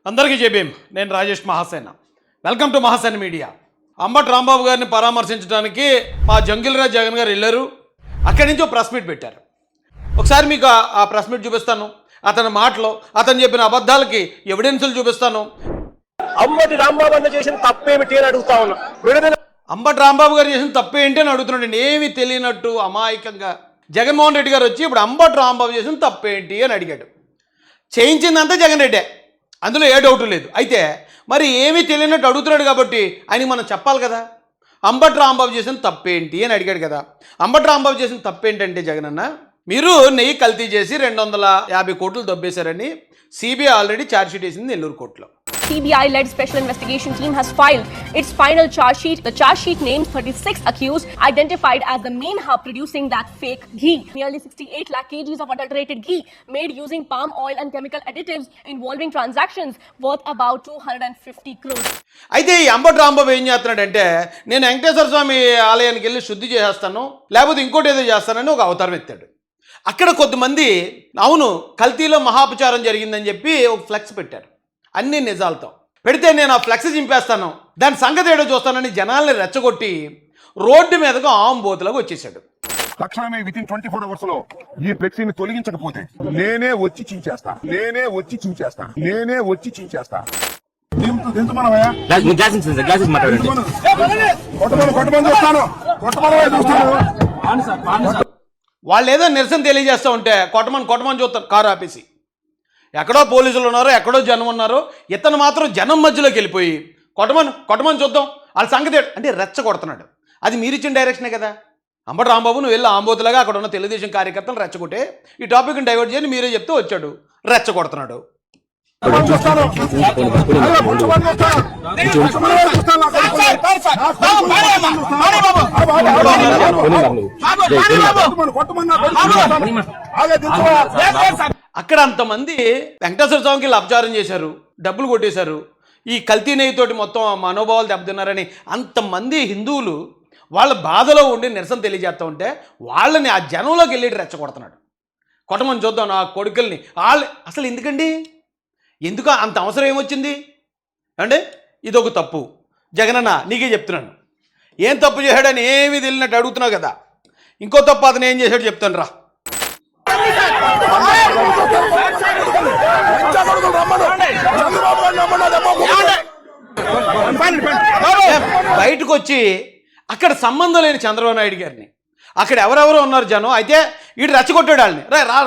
అందరికీ జేబీఎం. నేను Rajesh Mahasena. Welcome to Mahasena media. Ambati Rambabu గారిని పరామర్శించడానికి మా జంగిల్రాజ్ జగన్ గారు వెళ్ళారు. అక్కడి నుంచి ఒక ప్రెస్ మీట్ పెట్టారు. ఒకసారి మీకు ఆ ప్రెస్ మీట్ చూపిస్తాను. అతని మాటలు, అతను చెప్పిన అబద్ధాలకి ఎవిడెన్సులు చూపిస్తాను. అంబటి రాంబాబు అన్న చేసిన తప్పేమిటి అని అడుగుతా ఉన్నా. అంబటి రాంబాబు గారు చేసిన తప్పేంటి అని అడుగుతున్నాడు. ఏమీ తెలియనట్టు అమాయకంగా జగన్మోహన్ రెడ్డి గారు వచ్చి ఇప్పుడు అంబటి రాంబాబు చేసిన తప్పేంటి అని అడిగాడు. చేయించిందంతా జగన్ రెడ్డే, అందులో ఏ డౌట్ లేదు. అయితే మరి ఏమీ తెలియనట్టు అడుగుతున్నాడు కాబట్టి ఆయనకి మనం చెప్పాలి కదా. అంబటి రాంబాబు చేసిన తప్పేంటి అని అడిగాడు కదా. అంబటి రాంబాబు చేసిన తప్పేంటంటే, జగన్ అన్న మీరు నెయ్యి కల్తీ చేసి 250 కోట్లు దొబ్బేశారని సిబిఐ ఆల్రెడీ ఛార్జ్షీట్ వేసింది నెల్లూరు కోర్టులో. CBI-led special investigation team has filed its final charge sheet. The charge sheet names 36 accused identified as the main hub producing that fake ghee. Nearly 68 lakh kgs of adulterated ghee made using palm oil and chemical additives involving transactions worth about 250 crores. అయితే ఈ అంబటి రాంబాబు ఏం చేస్తున్నాడంటే, నేను వెంకటేశ్వర స్వామి ఆలయానికి వెళ్ళి శుద్ధి చేసేస్తాను, లేకపోతే ఇంకోటి ఏదో చేస్తానని ఒక అవతారం ఎత్తాడు. అక్కడ కొద్దిమంది అవును కల్తీలో మహాపచారం జరిగిందని చెప్పి ఒక ఫ్లెక్స్ పెట్టారు అన్ని నిజాలతో. పెడితే నేను ఆ ఫ్లెక్స్ చింపేస్తాను, దాని సంగతి ఏడో చూస్తానని జనాల్ని రెచ్చగొట్టి రోడ్డు మీదకు ఆంబోతులకు వచ్చేసాడు. తక్షణమే వితిన్ 24 hours లో ఈ ఫ్లెక్సీని తొలగించకపోతే నేనే వచ్చి చించేస్తా. వాళ్ళు ఏదో నిరసన తెలియజేస్తూ ఉంటే కొట్టమని చూస్తారు కారు ఆపేసి. ఎక్కడో పోలీసులు ఉన్నారు, ఎక్కడో జనం ఉన్నారు, ఇతను మాత్రం జనం మధ్యలోకి వెళ్ళిపోయి కొట్టమని చూద్దాం వాళ్ళ సంగతి అంటే రెచ్చగొడుతున్నాడు. అది మీరు ఇచ్చిన డైరెక్షనే కదా. అంబటి రాంబాబు నువ్వు వెళ్ళి ఆంబోతులాగా అక్కడ ఉన్న తెలుగుదేశం కార్యకర్తలు రెచ్చగొట్టే ఈ టాపిక్ని డైవర్ట్ చేయని మీరే చెప్తూ వచ్చాడు, రెచ్చగొడుతున్నాడు. అక్కడ అంతమంది వెంకటేశ్వర స్వామికి అపచారం చేశారు, డబ్బులు కొట్టేశారు, ఈ కల్తీ నెయ్యితోటి మొత్తం మనోభావాలు దెబ్బతిన్నారని అంతమంది హిందువులు వాళ్ళ బాధలో ఉండి నిరసన తెలియజేస్తూ ఉంటే వాళ్ళని ఆ జనంలోకి వెళ్ళి రెచ్చగొడుతున్నాడు. కొట్టమని చూద్దాం నా కొడుకుల్ని. వాళ్ళు అసలు ఎందుకు అంత అవసరం ఏమొచ్చింది అంటే ఇదొక తప్పు. జగనన్న నీకే చెప్తున్నాను, ఏం తప్పు చేశాడని ఏమీ తెలియనట్టు అడుగుతున్నావు కదా. ఇంకో తప్పు అతను ఏం చేశాడు చెప్తాను రా. బయటకు వచ్చి అక్కడ సంబంధం లేని చంద్రబాబు నాయుడు గారిని, అక్కడ ఎవరెవరో ఉన్నారు జనం, అయితే వీడు రెచ్చగొట్టాడు వాళ్ళని.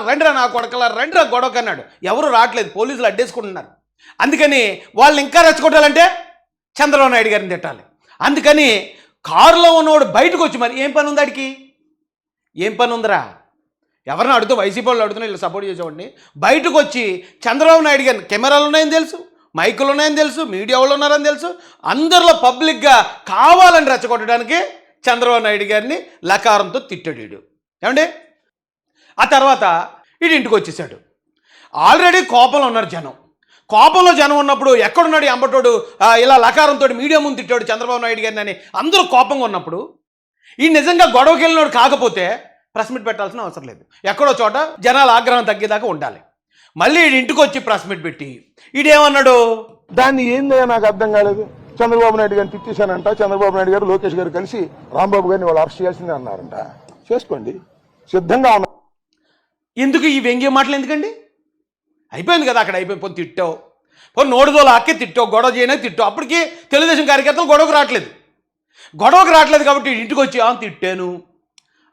రండిరా నా కొడకలా రండిరా గొడవకు అన్నాడు. ఎవరు రావట్లేదు, పోలీసులు అడ్డేసుకుంటున్నారు. అందుకని వాళ్ళని ఇంకా రెచ్చగొట్టాలంటే చంద్రబాబు నాయుడు గారిని తిట్టాలి. అందుకని కారులో ఉన్నవాడు బయటకు వచ్చి మరి ఏం పని ఉంది ఆడికి, ఏం పని ఉందిరా, ఎవరిని అడుగుతూ వైసీపీ వాళ్ళు అడుగుతున్నా వీళ్ళు సపోర్ట్ చేసేవాడిని. బయటకు వచ్చి చంద్రబాబు నాయుడు గారిని కెమెరాలు ఉన్నాయని తెలుసు, మైకులు ఉన్నాయని తెలుసు, మీడియా వాళ్ళు ఉన్నారని తెలుసు, అందరిలో పబ్లిక్గా కావాలని రెచ్చగొట్టడానికి చంద్రబాబు నాయుడు గారిని లకారంతో తిట్టాడు వీడు. ఏమండి ఆ తర్వాత వీడి ఇంటికి వచ్చేసాడు. ఆల్రెడీ కోపంలో ఉన్నారు జనం. కోపంలో జనం ఉన్నప్పుడు ఎక్కడున్నాడు ఈ అంబటోడు ఇలా లకారంతో మీడియా ముందు తిట్టాడు చంద్రబాబు నాయుడు గారిని అని అందరూ కోపంగా ఉన్నప్పుడు ఈ నిజంగా గొడవకి వెళ్ళినాడు కాకపోతే ప్రెస్ మీట్ పెట్టాల్సిన అవసరం లేదు. ఎక్కడో చోట జనాల ఆగ్రహం తగ్గేదాకా ఉండాలి. మళ్ళీ వీడి ఇంటికి వచ్చి ప్రెస్ మీట్ పెట్టి వీడేమన్నాడు, దాన్ని ఏందో నాకు అర్థం కాలేదు. చంద్రబాబు నాయుడు గారిని తిట్టేశానంట. చంద్రబాబు నాయుడు గారు లోకేష్ గారు కలిసి రాంబాబు గారిని వాళ్ళు అరెస్ట్ చేయాల్సిందే అన్నారంట. చేసుకోండి, సిద్ధంగా ఉన్నా. ఎందుకు ఈ వ్యంగ్య మాటలు ఎందుకండి? అయిపోయింది కదా, అక్కడ అయిపోయి పోయి తిట్టావు, పోయి నోడుదోలు ఆకే తిట్టావు, గొడవ చేయనే తిట్టావు. అప్పటికి తెలుగుదేశం కార్యకర్తలు గొడవకు రావట్లేదు కాబట్టి ఇంటికి వచ్చి తిట్టాను,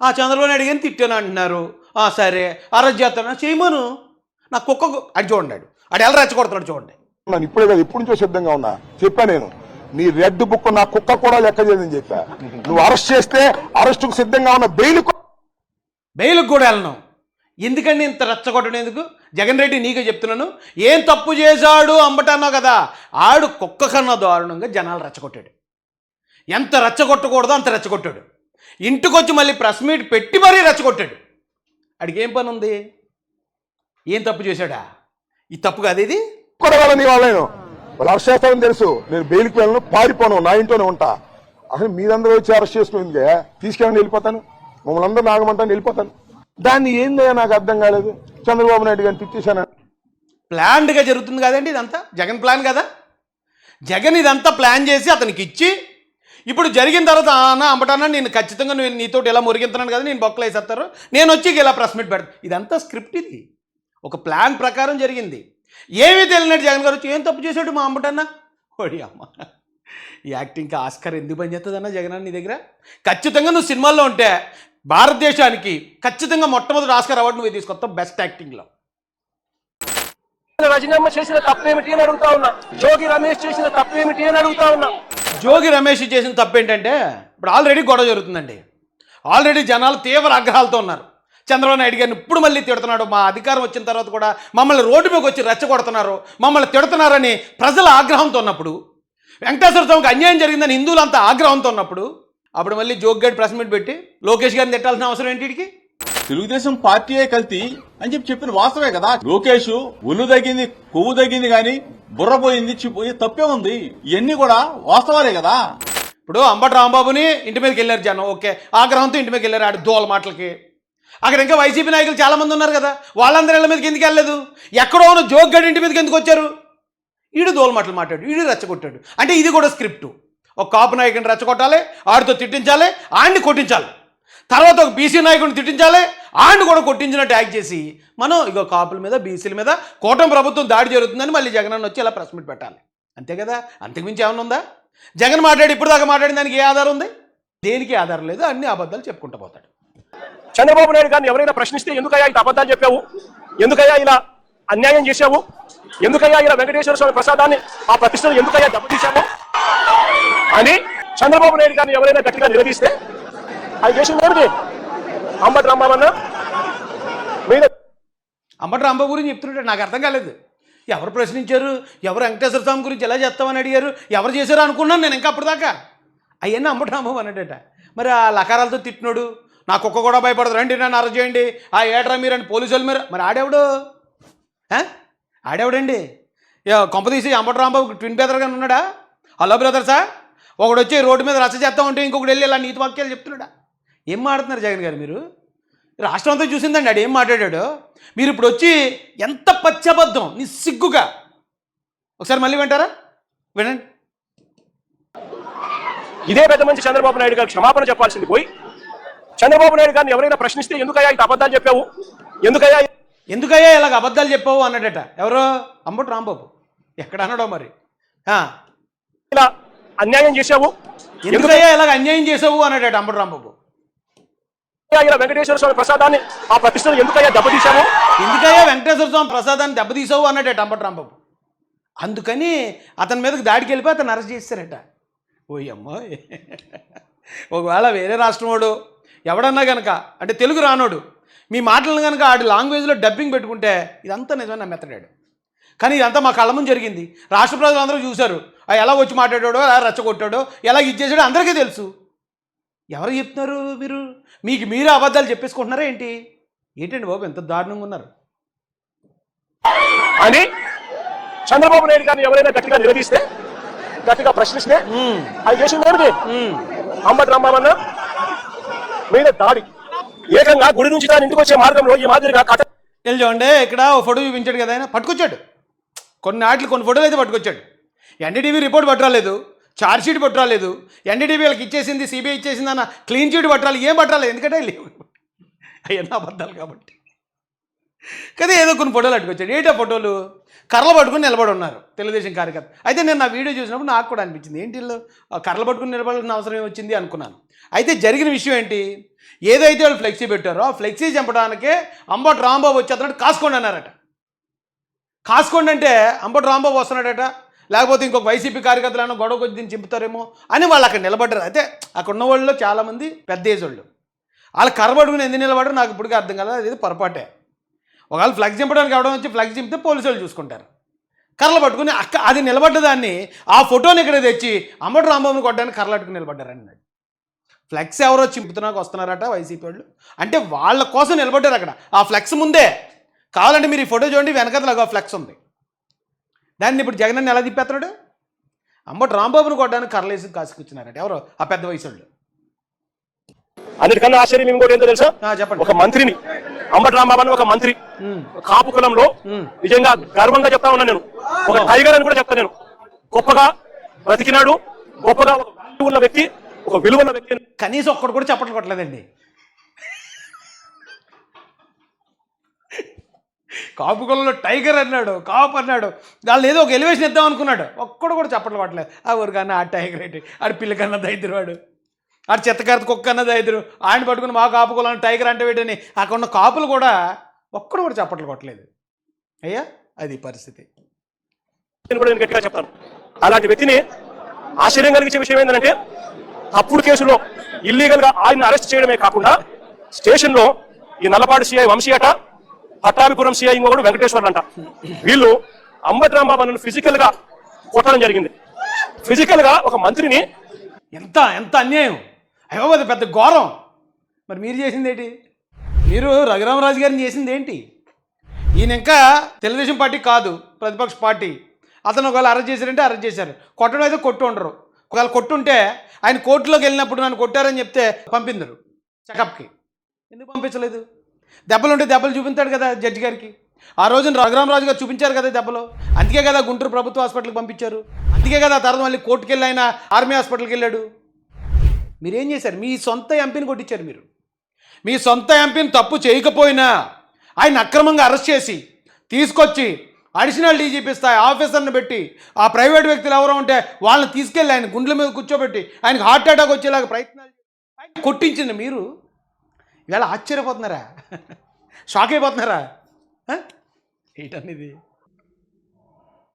చంద్రబాబు నాయుడు గారిని తిట్టాను అంటున్నారు. సరే అరెస్ట్ చేస్తాను చేయమను, నా కుక్క అడి చూడండి, అడు ఎలా రెచ్చగొడుతున్నాడు చూడండి. ఇప్పుడే కదా, ఎప్పటి నుంచో సిద్ధంగా ఉన్నా. చెప్పా నేను, నీ రెడ్ బుక్ నా కుక్క కూడా లెక్క చేయదని చెప్పా. నువ్వు అరెస్ట్ చేస్తే అరెస్టుకు సిద్ధంగా ఉన్న బెయిల్కి కూడా వెళ్ళను. ఎందుకండి ఇంత రెచ్చగొట్టడం ఎందుకు? జగన్ రెడ్డి నీకే చెప్తున్నాను, ఏం తప్పు చేశాడు అంబటన్నావు కదా, ఆడు కుక్క కన్నా దారుణంగా జనాలు రెచ్చగొట్టాడు. ఎంత రెచ్చగొట్టకూడదో అంత రెచ్చగొట్టాడు. ఇంటికి వచ్చి మళ్ళీ ప్రెస్ మీట్ పెట్టి మరీ రెచ్చగొట్టాడు. అడిగి ఏం పని ఉంది? ఏం తప్పు చేశాడా? ఈ తప్పు కాదు ఇది. నీ వాళ్ళను వాళ్ళు అరెస్ట్ చేస్తారని తెలుసు. నేను బెయిల్కి వెళ్ళను, పారిపోను, నా ఇంట్లోనే ఉంటా. అసలు మీరందరూ వచ్చి అరెస్ట్ చేసుకుంది తీసుకెళ్ళి వెళ్ళిపోతాను, మమ్మల్ని అందరూ నాగమంటాను వెళ్ళిపోతాను. దాన్ని ఏందో నాకు అర్థం కాలేదు. చంద్రబాబు నాయుడు గారిని తిట్టేశాను. ప్లాన్డ్గా జరుగుతుంది కదండి ఇదంతా. జగన్ ప్లాన్ కదా. జగన్ ఇదంతా ప్లాన్ చేసి అతనికి ఇచ్చి ఇప్పుడు జరిగిన తర్వాత అన్న అంబటన్నా నేను ఖచ్చితంగా నేను నీతో ఇలా మురిగింతున్నాను కదా, నేను బొక్కలు వేసేస్తారు, నేను వచ్చి ఇలా ప్రెస్ మీట్ పెడతాను. ఇదంతా స్క్రిప్ట్, ఇది ఒక ప్లాన్ ప్రకారం జరిగింది. ఏమీ తెలియనట్టు జగన్ గారు వచ్చి ఏం తప్పు చేశాడు మా అంబటన్నా? ఓడి అమ్మ, ఈ యాక్టింగ్కి ఆస్కార్ ఎందుకు పని చేస్తుందన్న జగన్ నీ దగ్గర? ఖచ్చితంగా నువ్వు సినిమాల్లో ఉంటే భారతదేశానికి ఖచ్చితంగా మొట్టమొదటి ఆస్కార్ అవార్డు నువ్వే తీసుకొస్తావు బెస్ట్ యాక్టింగ్లో. రాజీనామా చేసిన తప్పేమిటి అని అడుగుతా ఉన్నా. జోగి రమేష్ చేసిన తప్పేమిటి అని అడుగుతా ఉన్నా. జోగి రమేష్ చేసిన తప్పు ఏంటంటే ఇప్పుడు ఆల్రెడీ గొడవ జరుగుతుందండి. ఆల్రెడీ జనాలు తీవ్ర ఆగ్రహాలతో ఉన్నారు. చంద్రబాబు నాయుడు గారిని ఇప్పుడు మళ్ళీ తిడుతున్నాడు. మా అధికారం వచ్చిన తర్వాత కూడా మమ్మల్ని రోడ్డు మీదకి వచ్చి రెచ్చగొడుతున్నారు, మమ్మల్ని తిడుతున్నారని ప్రజల ఆగ్రహంతో ఉన్నప్పుడు, వెంకటేశ్వర స్వామికి అన్యాయం జరిగిందని హిందువులంతా ఆగ్రహంతో ఉన్నప్పుడు, అప్పుడు మళ్ళీ జోగ్గాడి ప్రెస్ మీట్ పెట్టి లోకేష్ గారిని తిట్టాల్సిన అవసరం ఏంటి? వీడికి తెలుగుదేశం పార్టీయే కల్తీ అని చెప్పిన వాస్తవే కదా. లోకేష్ ఒళ్ళు తగ్గింది, కొవ్వు తగ్గింది, కానీ బుర్ర పోయింది, చిపోయి తప్పే ఉంది. ఇవన్నీ కూడా వాస్తవాలే కదా. ఇప్పుడు అంబటి రాంబాబుని ఇంటి మీదకి వెళ్ళారు జనం, ఓకే, ఆగ్రహంతో ఇంటి మీదకి వెళ్ళారు ఆడి దోల మాటలకి. అక్కడ ఇంకా వైసీపీ నాయకులు చాలా మంది ఉన్నారు కదా, వాళ్ళందరూ ఇళ్ళ మీదకి ఎందుకు వెళ్ళలేదు? ఎక్కడో ఉన్న జోగ్గాడి ఇంటి మీదకి ఎందుకు వచ్చారు? ఈడు దోల మాటలు మాట్లాడు, ఈడు రెచ్చగొట్టాడు. అంటే ఇది కూడా స్క్రిప్టు. ఒక కాపు నాయకుడిని రెచ్చగొట్టాలి, ఆడితో తిట్టించాలి, ఆడిని కొట్టించాలి. తర్వాత ఒక బీసీ నాయకుడిని తిట్టించాలి, ఆడిని కూడా కొట్టించినట్టు యాక్ట్ చేసి మనం ఇగో కాపుల మీద బీసీల మీద కూటమి ప్రభుత్వం దాడి జరుగుతుందని మళ్ళీ జగన్ వచ్చి ఇలా ప్రెస్ మీట్ పెట్టాలి. అంతే కదా, అంతకుమించి ఏమైనా ఉందా? జగన్ మాట్లాడి ఇప్పుడు దాకా మాట్లాడిన దానికి ఏ ఆధారం ఉంది? దేనికి ఆధారం లేదు, అన్ని అబద్ధాలు చెప్పుకుంటూ పోతాడు. చంద్రబాబు నాయుడు గారిని ఎవరైనా ప్రశ్నిస్తే ఎందుకయ్యా ఇంత అబద్ధాలు చెప్పావు, ఎందుకయ్యా ఇలా అన్యాయం చేశావు, ఎందుకయ్యా ఇలా వెంకటేశ్వర స్వామి ప్రసాదాన్ని ఆ ప్రతిష్టను ఎందుకయ్యా దెబ్బతీశావు అని చంద్రబాబు నాయుడు గారిని ఎవరైనా గట్టిగా నిలదీస్తే అది చేసింది ఏమిటి? అంబటి రాంబాబు మీద అంబటి రాంబాబు గురించి చెప్తుంటే నాకు అర్థం కాలేదు. ఎవరు ప్రశ్నించారు, ఎవరు వెంకటేశ్వర స్వామి గురించి ఎలా చేస్తామని అడిగారు, ఎవరు చేశారు అనుకున్నాను నేను ఇంకా అప్పటిదాకా. అవన్నీ అంబటి రాంబాబు అన్నాడట. మరి ఆ లకారాలతో తిట్టినోడు, నా కుక్క కూడా భయపడదు, రండి నన్ను అరెస్ట్ చేయండి, ఆ ఏట్రా మీరండి పోలీసులు మీరు, మరి ఆడేవుడు ఆడేవుడండి? కొంప తీసి అంబటి రాంబాబు ట్విన్ బ్రదర్గా ఉన్నాడా? హలో బ్రదర్సా? ఒకడు వచ్చి రోడ్డు మీద రచ్చ చేస్తా ఉంటే ఇంకొకటి వెళ్ళి ఇలా నీతి వాక్యాలు చెప్తున్నాడా? ఏం మాట్లాడుతున్నారు జగన్ గారు మీరు? రాష్ట్రం అంతా చూసిందండి ఆడు ఏం మాట్లాడాడు. మీరు ఇప్పుడు వచ్చి ఎంత పచ్చబద్ధం నిస్సిగ్గుగా. ఒకసారి మళ్ళీ వింటారా? వినండి. ఇదే పెద్ద మంచి చంద్రబాబు నాయుడు గారు క్షమాపణ చెప్పాల్సింది పోయి చంద్రబాబు నాయుడు గారిని ఎవరైనా ప్రశ్నిస్తే ఎందుకయ్యా ఇంత అబద్ధాలు చెప్పావు, ఎందుకయ్యా ఇలాగ అబద్ధాలు చెప్పావు అన్నాడట. ఎవరో అంబటి రాంబాబు. ఎక్కడ అన్నాడో మరి. ఇలా అన్యాయం చేశావు, ఎందుకయ్యా ఇలాగ అన్యాయం చేసావు అన్నాడట అంబటి రాంబాబు. ఇలా వెంకటేశ్వర స్వామి ప్రసాదాన్ని ఆ ప్రతిష్టను ఎందుకయ్యా దెబ్బతీశావు, ఎందుకయ్యా వెంకటేశ్వర స్వామి ప్రసాదాన్ని దెబ్బతీసావు అన్నాడట అంబటి రాంబాబు. అందుకని అతని మీదకి దాడికి వెళ్ళిపోయి అతను అరెస్ట్ చేస్తారట. ఓయమ్మో, ఒకవేళ వేరే రాష్ట్రం వాడు ఎవడన్నా కనుక, అంటే తెలుగు రానోడు మీ మాటలను కనుక ఆడి లాంగ్వేజ్లో డబ్బింగ్ పెట్టుకుంటే ఇదంతా నిజమే నమ్మెత్తడాడు. కానీ ఇదంతా మా కళ్ళ ముందు జరిగింది. రాష్ట్ర ప్రజలందరూ చూశారు. ఎలా వచ్చి మాట్లాడాడో, ఎలా రెచ్చగొట్టాడో, ఎలా ఇచ్చేసాడో అందరికీ తెలుసు. ఎవరు చెప్తున్నారు మీరు? మీకు మీరే అబద్ధాలు చెప్పేసుకుంటున్నారా ఏంటి? ఏంటండి బాబు ఎంత దారుణంగా ఉన్నారు అని చంద్రబాబు నాయుడు గారిని ఎవరైనా గట్టిగా నిలదీస్తే, గట్టిగా ప్రశ్నిస్తే అది చేసింది ఏమిటి? అంబటి రాంబాబు మీద దాడి. ఏకంగా గుడి నుంచి దాని ఇంటికి వచ్చే మార్గంలో ఈ మాదిరిగా కథ చూడండి. ఇక్కడ ఓ ఫోటో చూపించాడు కదా ఆయన, పట్టుకొచ్చాడు. కొన్ని ఫోటోలు అయితే పట్టుకొచ్చాడు. ఎన్డీటీవీ రిపోర్ట్ పట్టరాలేదు, ఛార్జ్షీట్ పట్టరాలేదు, ఎన్డీటీవీ వాళ్ళకి ఇచ్చేసింది, సిబిఐ ఇచ్చేసింది అన్న క్లీన్ చీట్ పట్టాలి, ఏం పట్టరాలేదు. ఎందుకంటే లేవు, అవన్నీ అబద్ధాలు కాబట్టి. కదా ఏదో కొన్ని ఫోటోలు పట్టుకొచ్చాడు. ఏంటో ఫోటోలు కర్రలు పట్టుకుని నిలబడి ఉన్నారు తెలుగుదేశం కార్యకర్త. అయితే నేను నా వీడియో చూసినప్పుడు నాకు కూడా అనిపించింది, ఏంటి వీళ్ళు కర్రలు పట్టుకుని నిలబడాల్సిన అవసరం ఏమొచ్చింది అనుకున్నాను. అయితే జరిగిన విషయం ఏంటి, ఏదైతే వాళ్ళు ఫ్లెక్సీ పెట్టారో ఆ ఫ్లెక్సీ చంపడానికే అంబటి రాంబాబు వచ్చేస్తున్నాడు. కాసుకోండి అన్నారట. కాసుకోండి అంటే అంబటి రాంబాబు వస్తున్నాడట, లేకపోతే ఇంకొక వైసీపీ కార్యకర్తలను గొడవకు వచ్చి దీన్ని చింపుతారేమో అని వాళ్ళు అక్కడ నిలబడ్డారు. అయితే అక్కడ ఉన్న వాళ్ళలో చాలామంది పెద్ద ఏజ్ వాళ్ళు. వాళ్ళు కర్ర పట్టుకుని ఎందుకు నిలబడరు నాకు ఇప్పటికీ అర్థం కాలేదు. అది పొరపాటే. ఒకవేళ ఫ్లెక్స్ చింపడానికి ఎవడం వచ్చి ఫ్లెక్స్ చింపితే పోలీసు వాళ్ళు చూసుకుంటారు. కర్రలు పట్టుకుని అది నిలబడ్డదాన్ని ఆ ఫోటోని ఇక్కడ తెచ్చి అంబటి రాంబాబుని కొట్టడానికి కర్రలు పట్టుకుని నిలబడ్డారన్నాడు. ఫ్లెక్స్ ఎవరో చింపుతున్నాకు వస్తున్నారట వైసీపీ వాళ్ళు. అంటే వాళ్ళ కోసం నిలబడ్డారు అక్కడ. ఆ ఫ్లెక్స్ ముందే కావాలంటే మీరు ఈ ఫోటో చూడండి, వెనకతలాగా ఫ్లెక్స్ ఉంది. దాన్ని ఇప్పుడు జగన్ ఎలా తిప్పేస్తున్నాడు? అంబటి రాంబాబుని కొట్టడానికి కర్రలేసి కాసుకొచ్చినారట ఎవరో ఆ పెద్ద వయసు వాళ్ళు. అన్నిటికన్నా ఆశ్చర్యం ఇంకోటి ఏంటో తెలుసా? చెప్పండి. ఒక మంత్రిని అంబటి రాంబాబు అని ఒక మంత్రి కాపు కులంలో నిజంగా గర్వంగా చెప్తా ఉన్నా నేను, ఒక టైగర్ అని కూడా చెప్తా నేను. గొప్పగా బ్రతికినాడు, గొప్పగా ఒక విలువ ఉన్న వ్యక్తి, ఒక విలువ ఉన్న వ్యక్తి. కనీసం ఒక్కడు కూడా చప్పట్లు కొట్టలేదండి. కాపు కులంలో టైగర్ అన్నాడు, కాపు అన్నాడు, వాళ్ళు ఏదో ఒక ఎలివేషన్ ఇద్దాం అనుకున్నాడు, ఒక్కడు కూడా చప్పట్లు కొట్టలేదు. ఆ ఊరికన్నా ఆ టైగర్ ఏంటి, ఆడి పిల్లకన్నా దైద్యవాడు, ఆడు చెత్తకారిత కుక్క అన్నది దైద్యం, ఆయన పట్టుకుని మా కాపు కులం టైగర్ అంటే వీటని అక్కడ ఉన్న కాపులు కూడా ఒక్కడు కూడా చప్పట్లు కొట్టలేదు. అయ్యా అది పరిస్థితి. నేను కూడా నేను గట్టిగా చెప్తాను, అలాంటి వ్యక్తిని ఆశ్చర్యం కలిగించే విషయం ఏంటంటే తప్పుడు కేసులో ఇల్లీగల్ గా ఆయన అరెస్ట్ చేయడమే కాకుండా స్టేషన్ లో ఈ నల్లపాడు సిఐ వంశీ అట, పట్టాభిపురం సిఐ ఇంకొకడు వెంకటేశ్వర్లు అంట, వీళ్ళు అంబటి రాంబాబు అన్న ఫిజికల్ గా కొట్టడం జరిగింది. ఫిజికల్ గా ఒక మంత్రిని ఎంత ఎంత అన్యాయం, అయ్యో అది పెద్ద ఘోరం. మరి మీరు చేసింది ఏంటి? మీరు రఘురామరాజు గారిని చేసింది ఏంటి? ఈయన ఇంకా తెలుగుదేశం పార్టీ కాదు, ప్రతిపక్ష పార్టీ. అతను ఒకవేళ అరెస్ట్ చేశారంటే అరెస్ట్ చేశారు, కొట్టడం అయితే కొట్టు ఉండరు. ఒకవేళ కొట్టుంటే ఆయన కోర్టులోకి వెళ్ళినప్పుడు నన్ను కొట్టారని చెప్తే పంపిందరు చెకప్కి. ఎందుకు పంపించలేదు? దెబ్బలుంటే దెబ్బలు చూపించాడు కదా జడ్జి గారికి. ఆ రోజున రఘురామరాజు గారు చూపించారు కదా దెబ్బలు, అందుకే కదా గుంటూరు ప్రభుత్వ హాస్పిటల్కి పంపించారు, అందుకే కదా తర్వాత మళ్ళీ కోర్టుకి వెళ్ళి ఆయన ఆర్మీ హాస్పిటల్కి వెళ్ళాడు. మీరేం చేశారు? మీ సొంత ఎంపీని కొట్టించారు మీరు. మీ సొంత ఎంపీని తప్పు చేయకపోయినా ఆయన అక్రమంగా అరెస్ట్ చేసి తీసుకొచ్చి అడిషనల్ డీజీపీ స్థాయి ఆఫీసర్ని పెట్టి ఆ ప్రైవేట్ వ్యక్తులు ఎవరో ఉంటే వాళ్ళని తీసుకెళ్ళి ఆయన గుండెల మీద కూర్చోబెట్టి ఆయనకు హార్ట్ అటాక్ వచ్చేలాగా ప్రయత్నాలు ఆయన కొట్టించింది మీరు. ఇవాళ ఆశ్చర్యపోతున్నారా? షాక్ అయిపోతున్నారా? ఏంటనేది